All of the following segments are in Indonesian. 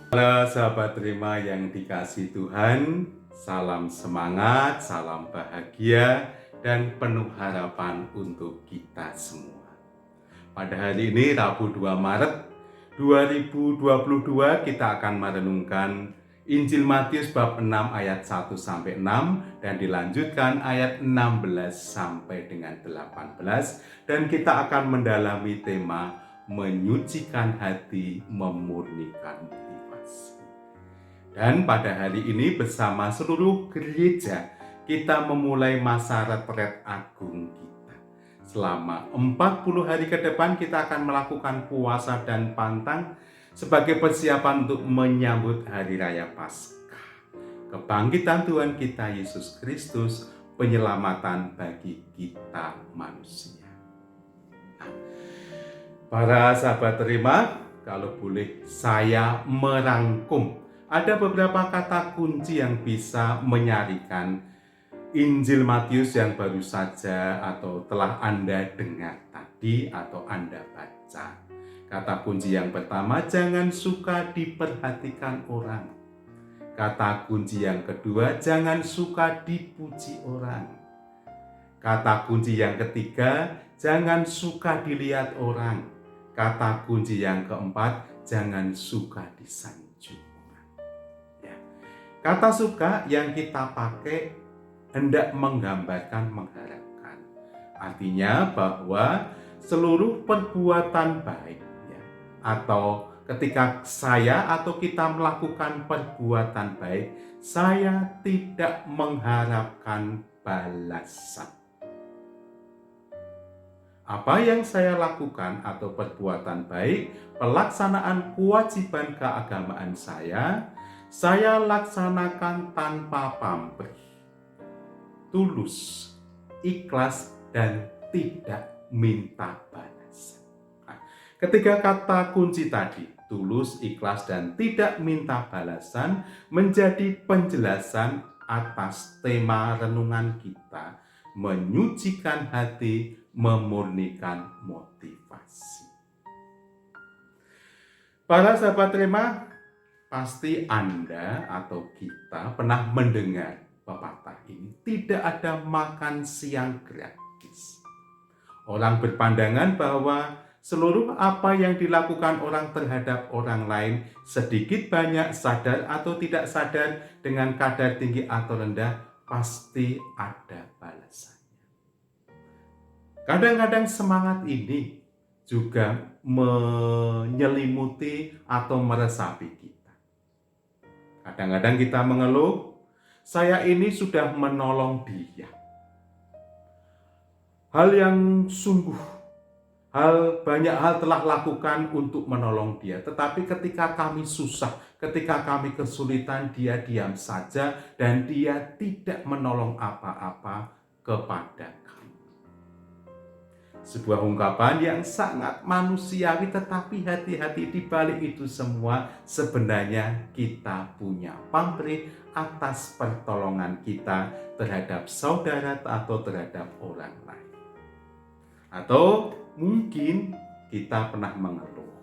Para sahabat terima yang dikasihi Tuhan, salam semangat, salam bahagia, dan penuh harapan untuk kita semua. Pada hari ini, Rabu 2 Maret 2022, kita akan merenungkan Injil Matius bab 6 ayat 1-6 dan dilanjutkan ayat 16 sampai dengan 18, dan kita akan mendalami tema menyucikan hati, memurnikan motivasi. Dan pada hari ini bersama seluruh gereja kita memulai masa retret agung kita. Selama 40 hari ke depan kita akan melakukan puasa dan pantang sebagai persiapan untuk menyambut hari raya Paskah, kebangkitan Tuhan kita Yesus Kristus, penyelamatan bagi kita manusia. Para sahabat terima, kalau boleh saya merangkum, ada beberapa kata kunci yang bisa menyarikan Injil Matius yang baru saja atau telah Anda dengar tadi atau Anda baca. Kata kunci yang pertama, jangan suka diperhatikan orang. Kata kunci yang kedua, jangan suka dipuji orang. Kata kunci yang ketiga, jangan suka dilihat orang. Kata kunci yang keempat, jangan suka disanjung orang. Ya. Kata suka yang kita pakai hendak menggambarkan, mengharapkan. Artinya bahwa seluruh perbuatan baik, ya, atau ketika saya atau kita melakukan perbuatan baik, saya tidak mengharapkan balasan. Apa yang saya lakukan atau perbuatan baik, pelaksanaan kewajiban keagamaan saya laksanakan tanpa pamrih, tulus, ikhlas, dan tidak minta balasan. Nah, ketiga kata kunci tadi, tulus, ikhlas, dan tidak minta balasan, menjadi penjelasan atas tema renungan kita, menyucikan hati, memurnikan motivasi. Para sahabat terima, pasti Anda atau kita pernah mendengar pepatah ini, tidak ada makan siang gratis. Orang berpandangan bahwa seluruh apa yang dilakukan orang terhadap orang lain, sedikit banyak, sadar atau tidak sadar, dengan kadar tinggi atau rendah, pasti ada balasan. Kadang-kadang semangat ini juga menyelimuti atau meresapi kita. Kadang-kadang kita mengeluh, saya ini sudah menolong dia. Banyak hal telah lakukan untuk menolong dia. Tetapi ketika kami susah, ketika kami kesulitan, dia diam saja dan dia tidak menolong apa-apa kepada kami. Sebuah ungkapan yang sangat manusiawi, tetapi hati-hati di balik itu semua sebenarnya kita punya pamrih atas pertolongan kita terhadap saudara atau terhadap orang lain. Atau mungkin kita pernah mengeluh,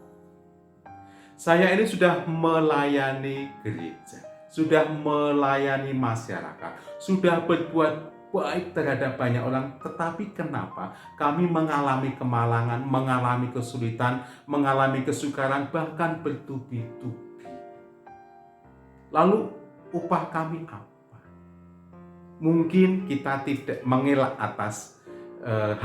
saya ini sudah melayani gereja, sudah melayani masyarakat, sudah berbuat baik terhadap banyak orang, tetapi kenapa kami mengalami kemalangan, mengalami kesulitan, mengalami kesukaran, bahkan bertubi-tubi. Lalu upah kami apa? Mungkin kita tidak mengelak atas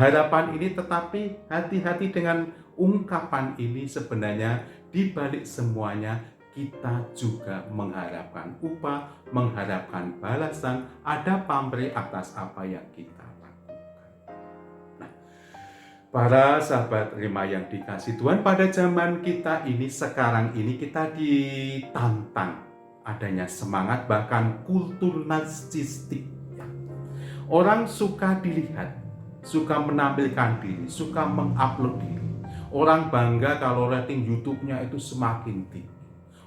harapan ini, tetapi hati-hati dengan ungkapan ini. Sebenarnya di balik semuanya kita juga mengharapkan upah, mengharapkan balasan, ada pamrih atas apa yang kita lakukan. Nah, para sahabat terima yang dikasihi Tuhan, pada zaman kita ini, sekarang ini kita ditantang adanya semangat, bahkan kultur narsistik. Orang suka dilihat, suka menampilkan diri, suka mengupload diri. Orang bangga kalau rating YouTube-nya itu semakin tinggi.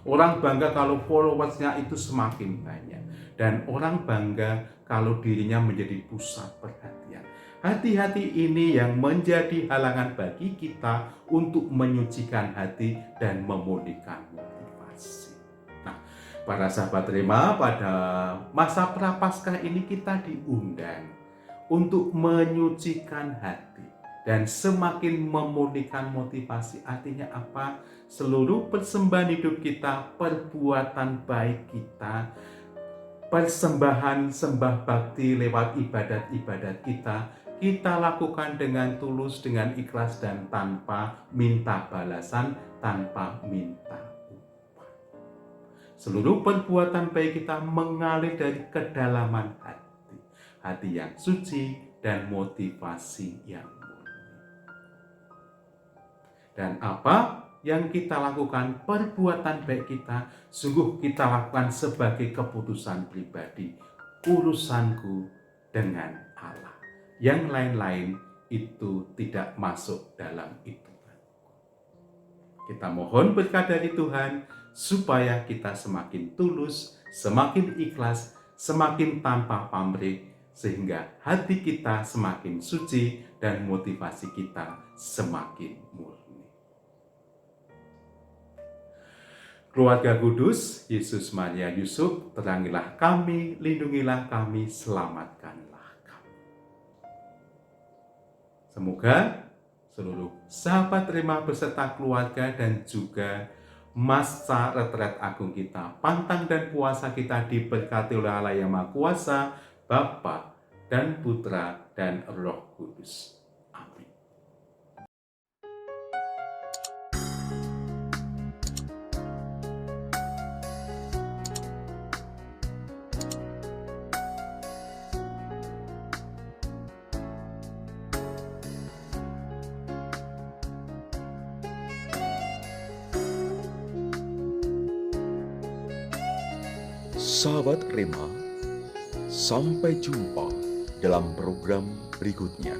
Orang bangga kalau followersnya itu semakin banyak. Dan orang bangga kalau dirinya menjadi pusat perhatian. Hati-hati ini yang menjadi halangan bagi kita untuk menyucikan hati dan memulihkan motivasi. Para sahabat Rema, pada masa Prapaskah ini kita diundang untuk menyucikan hati dan semakin memurnikan motivasi. Artinya apa? Seluruh persembahan hidup kita, perbuatan baik kita, persembahan sembah bakti lewat ibadat-ibadat kita lakukan dengan tulus, dengan ikhlas, dan tanpa minta balasan, tanpa minta. Seluruh perbuatan baik kita mengalir dari kedalaman hati, hati yang suci dan motivasi yang murni. Dan apa yang kita lakukan, perbuatan baik kita, sungguh kita lakukan sebagai keputusan pribadi, urusanku dengan Allah. Yang lain-lain itu tidak masuk dalam hitungan. Kita mohon berkat dari Tuhan, supaya kita semakin tulus, semakin ikhlas, semakin tanpa pamrih, sehingga hati kita semakin suci dan motivasi kita semakin murni. Keluarga kudus, Yesus, Maria, Yusuf, terangilah kami, lindungilah kami, selamatkanlah kami. Semoga seluruh sahabat Rema beserta keluarga dan juga masa retret agung kita, pantang dan puasa kita diberkati oleh Allah yang Maha Kuasa, Bapa dan Putra dan Roh Kudus. Amin. Sahabat Rema, sampai jumpa dalam program berikutnya.